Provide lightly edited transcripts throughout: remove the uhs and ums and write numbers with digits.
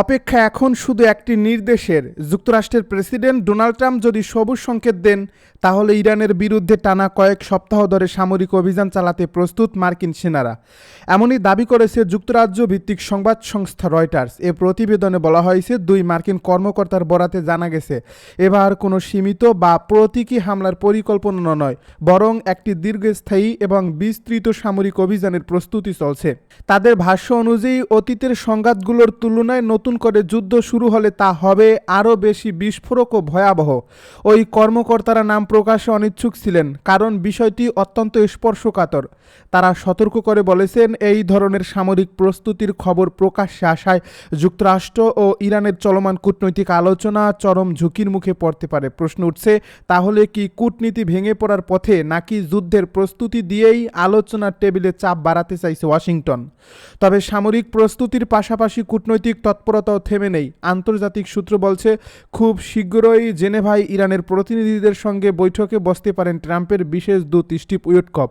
অপেক্ষা এখন শুধু একটি নির্দেশের। যুক্তরাষ্ট্রের প্রেসিডেন্ট ডোনাল্ড ট্রাম্প যদি সবুজ সংকেত দেন, তাহলে ইরানের বিরুদ্ধে টানা কয়েক সপ্তাহ ধরে সামরিক অভিযান চালাতে প্রস্তুত মার্কিন সেনারা। এমনই দাবি করেছে যুক্তরাজ্য ভিত্তিক সংবাদ সংস্থা রয়টার্স। এ প্রতিবেদনে বলা হয়েছে, দুই মার্কিন কর্মকর্তার বরাতে জানা গেছে, এবার কোনো সীমিত বা প্রতীকী হামলার পরিকল্পনা নয়, বরং একটি দীর্ঘস্থায়ী এবং বিস্তৃত সামরিক অভিযানের প্রস্তুতি চলছে। তাদের ভাষ্য অনুযায়ী, অতীতের সংঘাতগুলোর তুলনায় নতুন করে যুদ্ধ শুরু হলে তা হবে আরও বেশি বিস্ফোরক ও ভয়াবহ। ওই কর্মকর্তারা নাম প্রকাশে অনিচ্ছুক ছিলেন, কারণ বিষয়টি অত্যন্ত স্পর্শকাতর। তারা সতর্ক করে বলেছেন, এই ধরনের সামরিক প্রস্তুতির খবর প্রকাশ্যে আসায় যুক্তরাষ্ট্র ও ইরানের চলমান কূটনৈতিক আলোচনা চরম ঝুঁকির মুখে পড়তে পারে। প্রশ্ন উঠছে, তাহলে কি কূটনীতি ভেঙে পড়ার পথে, নাকি যুদ্ধের প্রস্তুতি দিয়েই আলোচনার টেবিলে চাপ বাড়াতে চাইছে ওয়াশিংটন? তবে সামরিক প্রস্তুতির পাশাপাশি কূটনৈতিক তৎপরতাও থেমে নেই। আন্তর্জাতিক সূত্র বলছে, খুব শীঘ্রই জেনেভায় ইরানের প্রতিনিধিদের সঙ্গে বৈঠকে বসতে পারেন ট্রাম্পের বিশেষ দূত স্টিভ উইটকফ।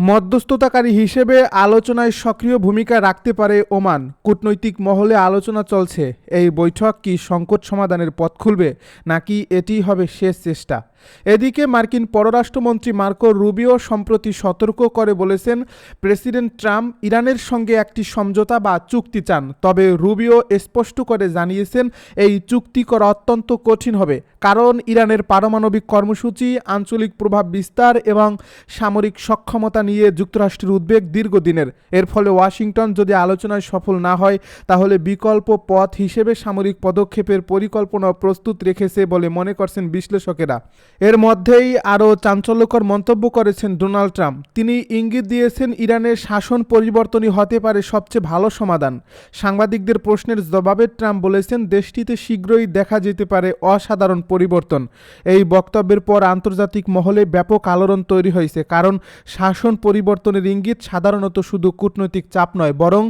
মধ্যস্থতাকারী হিসেবে আলোচনায় সক্রিয় ভূমিকা রাখতে পারে ওমান। কূটনৈতিক মহলে আলোচনা চলছে, এই বৈঠক কি সংকট সমাধানের পথ খুলবে, নাকি এটি হবে শেষ চেষ্টা? এদিকে মার্কিন পররাষ্ট্রমন্ত্রী মার্কো রুবিও সম্প্রতি সতর্ক করে বলেছেন, প্রেসিডেন্ট ট্রাম্প ইরানের সঙ্গে একটি সমঝোতা বা চুক্তি চান। তবে রুবিও স্পষ্ট করে জানিয়েছেন, এই চুক্তি করা অত্যন্ত কঠিন হবে, কারণ ইরানের পারমাণবিক কর্মসূচি, আঞ্চলিক প্রভাব বিস্তার এবং সামরিক সক্ষমতা নিয়ে যুক্তরাষ্ট্রের উদ্বেগ দীর্ঘদিনের। এর ফলে ওয়াশিংটন যদি আলোচনায় সফল না হয়, তাহলে বিকল্প পথ হিসেবে সামরিক পদক্ষেপের পরিকল্পনা প্রস্তুত রেখেছে বলে মনে করছেন বিশ্লেষকেরা। এর মধ্যেই আরও চাঞ্চল্যকর মন্তব্য করেছেন ডোনাল্ড ট্রাম্প। তিনি ইঙ্গিত দিয়েছেন, ইরানের শাসন পরিবর্তনই হতে পারে সবচেয়ে ভালো সমাধান। সাংবাদিকদের প্রশ্নের জবাবে ট্রাম্প বলেছেন, দেশটিতে শীঘ্রই দেখা যেতে পারে অসাধারণ পরিবর্তন। এই বক্তব্যের পর আন্তর্জাতিক মহলে ব্যাপক আলোড়ন তৈরি হয়েছে, কারণ শাসন পরিবর্তনের ইঙ্গিত সাধারণত শুধু কূটনৈতিক চাপ নয়, বরং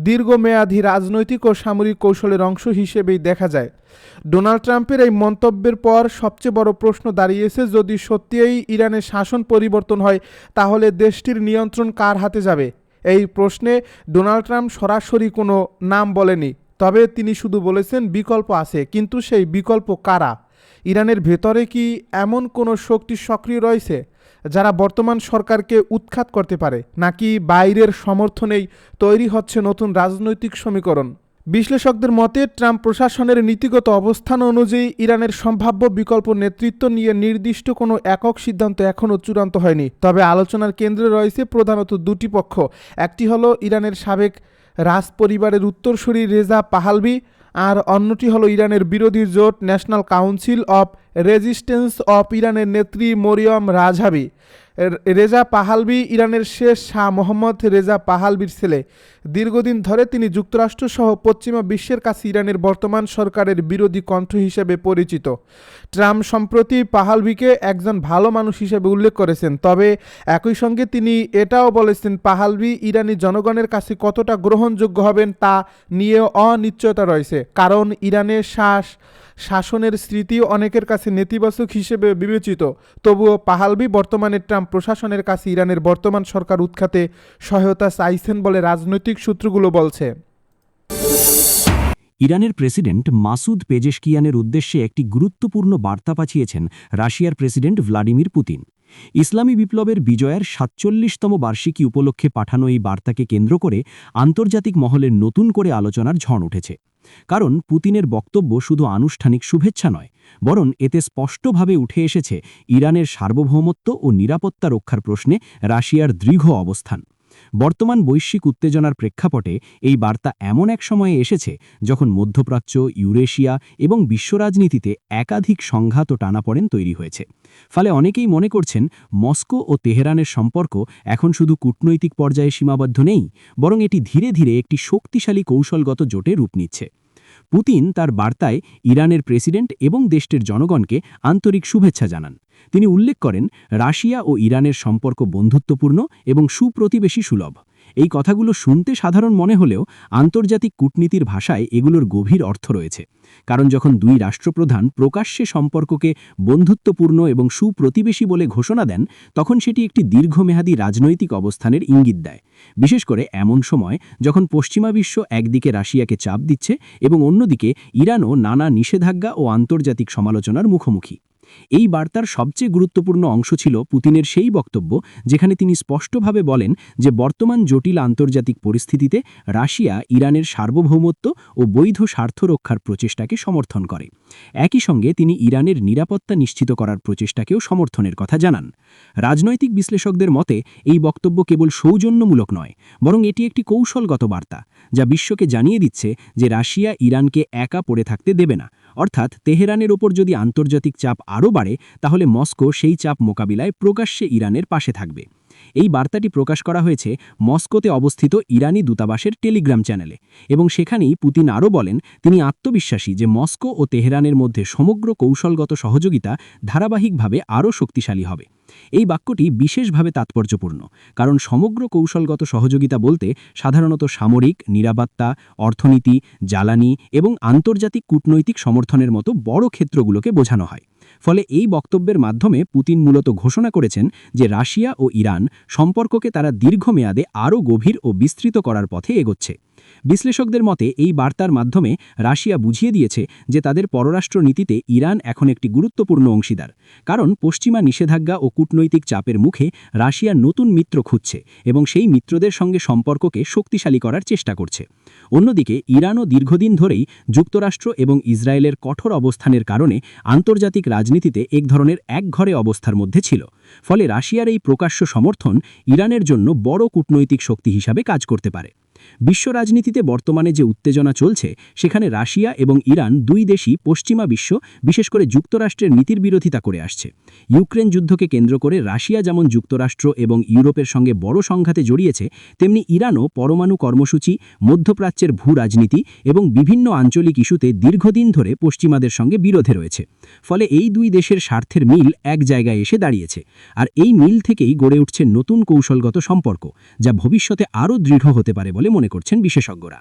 দীর্ঘমেয়াদী রাজনৈতিক ও সামরিক কৌশলের অংশ হিসেবেই দেখা যায়। ডোনাল্ড ট্রাম্পের এই মন্তব্যের পর সবচেয়ে বড় প্রশ্ন দাঁড়িয়েছে, যদি সত্যিই ইরানের শাসন পরিবর্তন হয়, তাহলে দেশটির নিয়ন্ত্রণ কার হাতে যাবে? এই প্রশ্নে ডোনাল্ড ট্রাম্প সরাসরি কোনো নাম বলেনি, তবে তিনি শুধু বলেছেন বিকল্প আছে, কিন্তু সেই বিকল্প কারা? ইরানের ভেতরে কি এমন কোনো শক্তি সক্রিয় রয়েছে যারা বর্তমান সরকারকে উৎখাত করতে পারে, নাকি বাইরের সমর্থনেই তৈরি হচ্ছে নতুন রাজনৈতিক সমীকরণ? বিশ্লেষকদের মতে, ট্রাম্প প্রশাসনের নীতিগত অবস্থান অনুযায়ী ইরানের সম্ভাব্য বিকল্প নেতৃত্ব নিয়ে নির্দিষ্ট কোনো একক সিদ্ধান্ত এখনও চূড়ান্ত হয়নি। তবে আলোচনার কেন্দ্রে রয়েছে প্রধানত দুটি পক্ষ। একটি হলো ইরানের সাবেক রাজ পরিবারের উত্তরসূরি রেজা পাহালভি, আর অন্যটি হলো ইরানের বিরোধী জোট national council of resistance of ইরানের নেত্রী মরিয়ম রাজহাবি। রেজা পাহালভি ইরানের শেষ শাহ মোহাম্মদ রেজা পাহালভির ছেলে। দীর্ঘদিন ধরে তিনি যুক্তরাষ্ট্রসহ পশ্চিমা বিশ্বের কাছে ইরানের বর্তমান সরকারের বিরোধী কণ্ঠ হিসেবে পরিচিত। ট্রাম্প সম্প্রতি পাহালভিকে একজন ভালো মানুষ হিসেবে উল্লেখ করেছেন, তবে একই সঙ্গে তিনি এটাও বলেছেন, পাহালভি ইরানি জনগণের কাছে কতটা গ্রহণযোগ্য হবেন তা নিয়ে অনিশ্চয়তা রয়েছে, কারণ ইরানের শাসনের স্মৃতি অনেকের কাছে নেতিবাচক হিসেবে বিবেচিত। তবুও পাহালভি বর্তমানে ট্রাম্প প্রশাসনের কাছে ইরানের বর্তমান সরকার উৎখাতে সহায়তা চাইছেন বলে রাজনৈতিক সূত্রগুলো বলছে। ইরানের প্রেসিডেন্ট মাসুদ পেজেশকিয়ানের উদ্দেশ্যে একটি গুরুত্বপূর্ণ বার্তা পাঠিয়েছেন রাশিয়ার প্রেসিডেন্ট ভ্লাদিমির পুতিন। ইসলামী বিপ্লবের বিজয়ের ৪৭তম বার্ষিকী উপলক্ষে পাঠানো এই বার্তাকে কেন্দ্র করে আন্তর্জাতিক মহলে নতুন করে আলোচনার ঝড় উঠেছে। কারণ পুতিনের বক্তব্য শুধু আনুষ্ঠানিক শুভেচ্ছা নয়, বরং এতে স্পষ্টভাবে উঠে এসেছে ইরানের সার্বভৌমত্ব ও নিরাপত্তা রক্ষার প্রশ্নে রাশিয়ার দৃঢ় অবস্থান। বর্তমান বৈশ্বিক উত্তেজনার প্রেক্ষাপটে এই বার্তা এমন এক সময়ে এসেছে যখন মধ্যপ্রাচ্য, ইউরেশিয়া এবং বিশ্ব রাজনীতিতে একাধিক সংঘাত ও টানাপোড়েন তৈরি হয়েছে। ফলে অনেকেই মনে করছেন, মস্কো ও তেহরানের সম্পর্ক এখন শুধু কূটনৈতিক পর্যায়ে সীমাবদ্ধ নেই, বরং এটি ধীরে ধীরে একটি শক্তিশালী কৌশলগত জোটে রূপ নিচ্ছে। পুতিন তার বার্তায় ইরানের প্রেসিডেন্ট এবং দেশটির জনগণকে আন্তরিক শুভেচ্ছা জানান। তিনি উল্লেখ করেন, রাশিয়া ও ইরানের সম্পর্ক বন্ধুত্বপূর্ণ এবং সুপ্রতিবেশী সুলভ। এই কথাগুলো শুনতে সাধারণ মনে হলেও আন্তর্জাতিক কূটনীতির ভাষায় এগুলোর গভীর অর্থ রয়েছে। কারণ যখন দুই রাষ্ট্রপ্রধান প্রকাশ্যে সম্পর্ককে বন্ধুত্বপূর্ণ এবং সুপ্রতিবেশী বলে ঘোষণা দেন, তখন সেটি একটি দীর্ঘমেয়াদী রাজনৈতিক অবস্থানের ইঙ্গিত দেয়। বিশেষ করে এমন সময় যখন পশ্চিমা বিশ্ব একদিকে রাশিয়াকে চাপ দিচ্ছে এবং অন্যদিকে ইরানও নানা নিষেধাজ্ঞা ও আন্তর্জাতিক সমালোচনার মুখোমুখি। এই বার্তার সবচেয়ে গুরুত্বপূর্ণ অংশ ছিল পুতিনের সেই বক্তব্য যেখানে তিনি স্পষ্টভাবে বলেন যে বর্তমান জটিল আন্তর্জাতিক পরিস্থিতিতে রাশিয়া ইরানের সার্বভৌমত্ব ও বৈধ স্বার্থ রক্ষার প্রচেষ্টাকে সমর্থন করে। একই সঙ্গে তিনি ইরানের নিরাপত্তা নিশ্চিত করার প্রচেষ্টাকেও সমর্থনের কথা জানান। রাজনৈতিক বিশ্লেষকদের মতে এই বক্তব্য কেবল সৌজন্যমূলক নয়, বরং এটি একটি কৌশলগত বার্তা যা বিশ্বকে জানিয়ে দিচ্ছে যে রাশিয়া ইরানকে একা পড়ে থাকতে দেবে না। অর্থাৎ তেহরানের ওপর যদি আন্তর্জাতিক চাপ আরও বাড়ে, তাহলে মস্কো সেই চাপ মোকাবিলায় প্রকাশ্যে ইরানের পাশে থাকবে। এই বার্তাটি প্রকাশ করা হয়েছে মস্কোতে অবস্থিত ইরানি দূতাবাসের টেলিগ্রাম চ্যানেলে, এবং সেখানেই পুতিন আরও বলেন তিনি আত্মবিশ্বাসী যে মস্কো ও তেহরানের মধ্যে সমগ্র কৌশলগত সহযোগিতা ধারাবাহিকভাবে আরও শক্তিশালী হবে। এই বাক্যটি বিশেষভাবে তাৎপর্যপূর্ণ, কারণ সমগ্র কৌশলগত সহযোগিতা বলতে সাধারণত সামরিক, নিরাপত্তা, অর্থনীতি, জ্বালানি এবং আন্তর্জাতিক কূটনৈতিক সমর্থনের মতো বড় ক্ষেত্রগুলোকে বোঝানো হয়। ফলে এই বক্তব্যের মাধ্যমে পুতিন মূলত ঘোষণা করেছেন যে রাশিয়া ও ইরান সম্পর্ককে তারা দীর্ঘমেয়াদে আরও গভীর ও বিস্তৃত করার পথে এগোচ্ছে। বিশ্লেষকদের মতে এই বার্তার মাধ্যমে রাশিয়া বুঝিয়ে দিয়েছে যে তাদের পররাষ্ট্র নীতিতে ইরান এখন একটি গুরুত্বপূর্ণ অংশীদার, কারণ পশ্চিমা নিষেধাজ্ঞা ও কূটনৈতিক চাপের মুখে রাশিয়া নতুন মিত্র খুঁজছে এবং সেই মিত্রদের সঙ্গে সম্পর্ককে শক্তিশালী করার চেষ্টা করছে। অন্যদিকে ইরানও দীর্ঘদিন ধরেই যুক্তরাষ্ট্র এবং ইসরায়েলের কঠোর অবস্থানের কারণে আন্তর্জাতিক রাজনীতিতে এক ধরনের একঘরে অবস্থার মধ্যে ছিল। ফলে রাশিয়ার এই প্রকাশ্য সমর্থন ইরানের জন্য বড় কূটনৈতিক শক্তি হিসাবে কাজ করতে পারে। বিশ্ব রাজনীতিতে বর্তমানে যে উত্তেজনা চলছে, সেখানে রাশিয়া এবং ইরান দুই দেশই পশ্চিমা বিশ্ব, বিশেষ করে যুক্তরাষ্ট্রের নীতির বিরোধিতা করে আসছে। ইউক্রেন যুদ্ধকে কেন্দ্র করে রাশিয়া যেমন যুক্তরাষ্ট্র এবং ইউরোপের সঙ্গে বড় সংঘাতে জড়িয়েছে, তেমনি ইরানও পরমাণু কর্মসূচি, মধ্যপ্রাচ্যের ভূ রাজনীতি এবং বিভিন্ন আঞ্চলিক ইস্যুতে দীর্ঘদিন ধরে পশ্চিমাদের সঙ্গে বিরোধে রয়েছে। ফলে এই দুই দেশের স্বার্থের মিল এক জায়গায় এসে দাঁড়িয়েছে, আর এই মিল থেকেই গড়ে উঠছে নতুন কৌশলগত সম্পর্ক, যা ভবিষ্যতে আরও দৃঢ় হতে পারে বলে মনে করছেন বিশেষজ্ঞরা।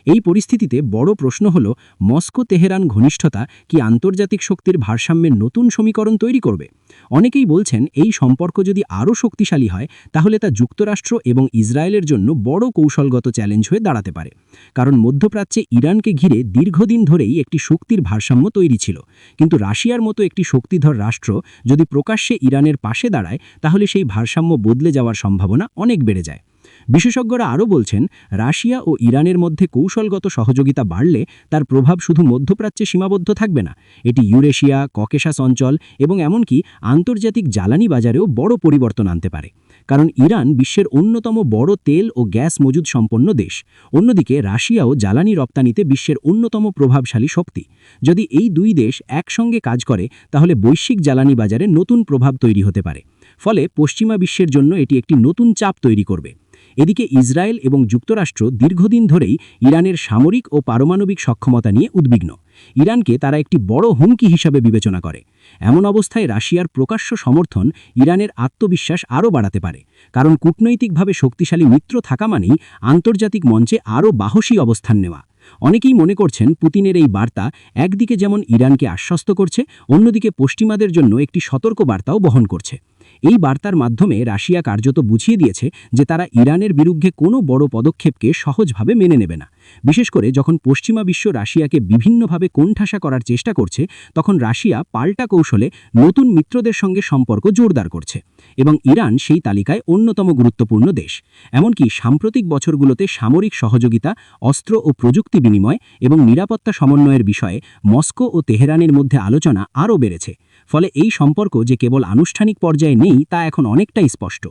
এই পরিস্থিতিতে বড় প্রশ্ন হল, মস্কো তেহরান ঘনিষ্ঠতা কি আন্তর্জাতিক শক্তির ভারসাম্যের নতুন সমীকরণ তৈরি করবে? অনেকেই বলছেন এই সম্পর্ক যদি আরও শক্তিশালী হয়, তাহলে তা যুক্তরাষ্ট্র এবং ইসরায়েলের জন্য বড় কৌশলগত চ্যালেঞ্জ হয়ে দাঁড়াতে পারে। কারণ মধ্যপ্রাচ্যে ইরানকে ঘিরে দীর্ঘদিন ধরেই একটি শক্তির ভারসাম্য তৈরি ছিল, কিন্তু রাশিয়ার মতো একটি শক্তিধর রাষ্ট্র যদি প্রকাশ্যে ইরানের পাশে দাঁড়ায়, তাহলে সেই ভারসাম্য বদলে যাওয়ার সম্ভাবনা অনেক বেড়ে যায়। বিশেষজ্ঞরা আরও বলছেন, রাশিয়া ও ইরানের মধ্যে কৌশলগত সহযোগিতা বাড়লে তার প্রভাব শুধু মধ্যপ্রাচ্যে সীমাবদ্ধ থাকবে না, এটি ইউরেশিয়া, ককেশাস অঞ্চল এবং এমনকি আন্তর্জাতিক জ্বালানি বাজারেও বড় পরিবর্তন আনতে পারে। কারণ ইরান বিশ্বের অন্যতম বড় তেল ও গ্যাস মজুদ সম্পন্ন দেশ। অন্যদিকে রাশিয়াও জ্বালানি রপ্তানিতে বিশ্বের অন্যতম প্রভাবশালী শক্তি। যদি এই দুই দেশ একসঙ্গে কাজ করে, তাহলে বৈশ্বিক জ্বালানি বাজারে নতুন প্রভাব তৈরি হতে পারে। ফলে পশ্চিমা বিশ্বের জন্য এটি একটি নতুন চাপ তৈরি করবে। এদিকে ইসরায়েল এবং যুক্তরাষ্ট্র দীর্ঘদিন ধরেই ইরানের সামরিক ও পারমাণবিক সক্ষমতা নিয়ে উদ্বিগ্ন। ইরানকে তারা একটি বড় হুমকি হিসাবে বিবেচনা করে। এমন অবস্থায় রাশিয়ার প্রকাশ্য সমর্থন ইরানের আত্মবিশ্বাস আরও বাড়াতে পারে, কারণ কূটনৈতিকভাবে শক্তিশালী মিত্র থাকা মানেই আন্তর্জাতিক মঞ্চে আরও সাহসী অবস্থান নেওয়া। অনেকেই মনে করছেন পুতিনের এই বার্তা একদিকে যেমন ইরানকে আশ্বস্ত করছে, অন্যদিকে পশ্চিমাদের জন্য একটি সতর্ক বার্তাও বহন করছে। এই বার্তার মাধ্যমে রাশিয়া কার্যত বুঝিয়ে দিয়েছে যে তারা ইরানের বিরুদ্ধে কোনো বড় পদক্ষেপকে সহজভাবে মেনে নেবে না। বিশেষ করে যখন পশ্চিমা বিশ্ব রাশিয়াকে বিভিন্নভাবে কোণঠাসা করার চেষ্টা করছে, তখন রাশিয়া পাল্টা কৌশলে নতুন মিত্রদের সঙ্গে সম্পর্ক জোরদার করছে, এবং ইরান সেই তালিকায় অন্যতম গুরুত্বপূর্ণ দেশ। এমনকি সাম্প্রতিক বছরগুলোতে সামরিক সহযোগিতা, অস্ত্র ও প্রযুক্তি বিনিময় এবং নিরাপত্তা সমন্বয়ের বিষয়ে মস্কো ও তেহরানের মধ্যে আলোচনা আরও বেড়েছে। ফলে এই সম্পর্ক যে কেবল আনুষ্ঠানিক পর্যায়ে নেই, তা এখন অনেকটাই স্পষ্ট।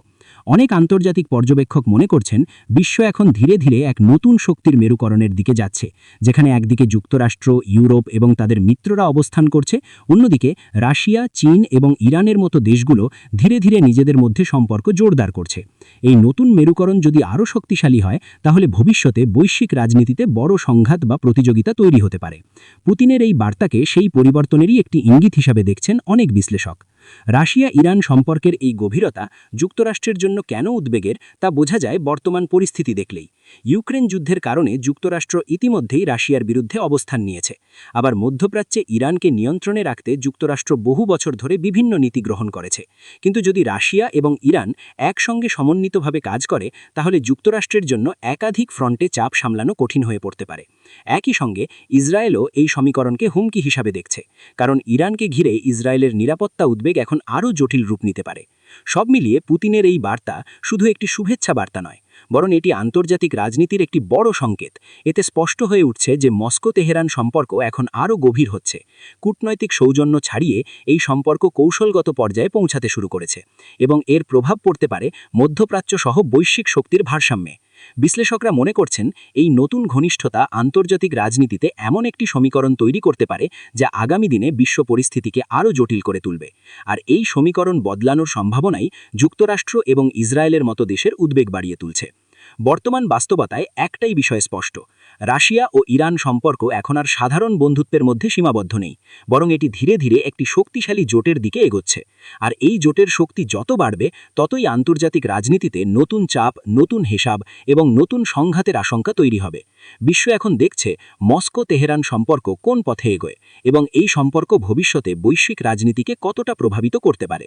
অনেক আন্তর্জাতিক পর্যবেক্ষক মনে করছেন বিশ্ব এখন ধীরে ধীরে এক নতুন শক্তির মেরুকরণের দিকে যাচ্ছে, যেখানে একদিকে যুক্তরাষ্ট্র, ইউরোপ এবং তাদের মিত্ররা অবস্থান করছে, অন্যদিকে রাশিয়া, চীন এবং ইরানের মতো দেশগুলো ধীরে ধীরে নিজেদের মধ্যে সম্পর্ক জোরদার করছে। এই নতুন মেরুকরণ যদি আরও শক্তিশালী হয়, তাহলে ভবিষ্যতে বৈশ্বিক রাজনীতিতে বড় সংঘাত বা প্রতিযোগিতা তৈরি হতে পারে। পুতিনের এই বার্তাকে সেই পরিবর্তনেরই একটি ইঙ্গিত হিসাবে দেখছেন অনেক বিশ্লেষক। রাশিয়া ইরান সম্পর্কের এই গভীরতা যুক্তরাষ্ট্রের জন্য কেন উদ্বেগের তা বোঝা যায় বর্তমান পরিস্থিতি দেখলেই। ইউক্রেন যুদ্ধের কারণে যুক্তরাষ্ট্র ইতিমধ্যেই রাশিয়ার বিরুদ্ধে অবস্থান নিয়েছে। আবার মধ্যপ্রাচ্যে ইরানকে নিয়ন্ত্রণে রাখতে যুক্তরাষ্ট্র বহু বছর ধরে বিভিন্ন নীতি গ্রহণ করেছে। কিন্তু যদি রাশিয়া এবং ইরান একসঙ্গে সমন্বিতভাবে কাজ করে, তাহলে যুক্তরাষ্ট্রের জন্য একাধিক ফ্রন্টে চাপ সামলানো কঠিন হয়ে পড়তে পারে। একই সঙ্গে ইসরায়েলও এই সমীকরণকে হুমকি হিসাবে দেখছে, কারণ ইরানকে ঘিরে ইসরায়েলের নিরাপত্তা উদ্বেগ এখন আরও জটিল রূপ নিতে পারে। সব মিলিয়ে পুতিনের এই বার্তা শুধু একটি শুভেচ্ছা বার্তা নয়, বরং এটি আন্তর্জাতিক রাজনীতির একটি বড় সংকেত। এতে স্পষ্ট হয়ে উঠছে যে মস্কো তেহরান সম্পর্ক এখন আরও গভীর হচ্ছে। কূটনৈতিক সৌজন্য ছাড়িয়ে এই সম্পর্ক কৌশলগত পর্যায়ে পৌঁছাতে শুরু করেছে, এবং এর প্রভাব পড়তে পারে মধ্যপ্রাচ্য সহ বৈশ্বিক শক্তির ভারসাম্যে। বিশ্লেষকরা মনে করছেন, এই নতুন ঘনিষ্ঠতা আন্তর্জাতিক রাজনীতিতে এমন একটি সমীকরণ তৈরি করতে পারে যা আগামী দিনে বিশ্ব পরিস্থিতিকে আরও জটিল করে তুলবে। আর এই সমীকরণ বদলানোর সম্ভাবনাই যুক্তরাষ্ট্র এবং ইসরায়েলের মতো দেশের উদ্বেগ বাড়িয়ে তুলছে। বর্তমান বাস্তবতায় একটাই বিষয় স্পষ্ট: রাশিয়া ও ইরান সম্পর্ক এখন আর সাধারণ বন্ধুত্বের মধ্যে সীমাবদ্ধ নেই, বরং এটি ধীরে ধীরে একটি শক্তিশালী জোটের দিকে এগোচ্ছে। আর এই জোটের শক্তি যত বাড়বে, ততই আন্তর্জাতিক রাজনীতিতে নতুন চাপ, নতুন হিসাব এবং নতুন সংঘাতের আশঙ্কা তৈরি হবে। বিশ্ব এখন দেখছে মস্কো তেহরান সম্পর্ক কোন পথে এগোয়, এবং এই সম্পর্ক ভবিষ্যতে বৈশ্বিক রাজনীতিকে কতটা প্রভাবিত করতে পারে।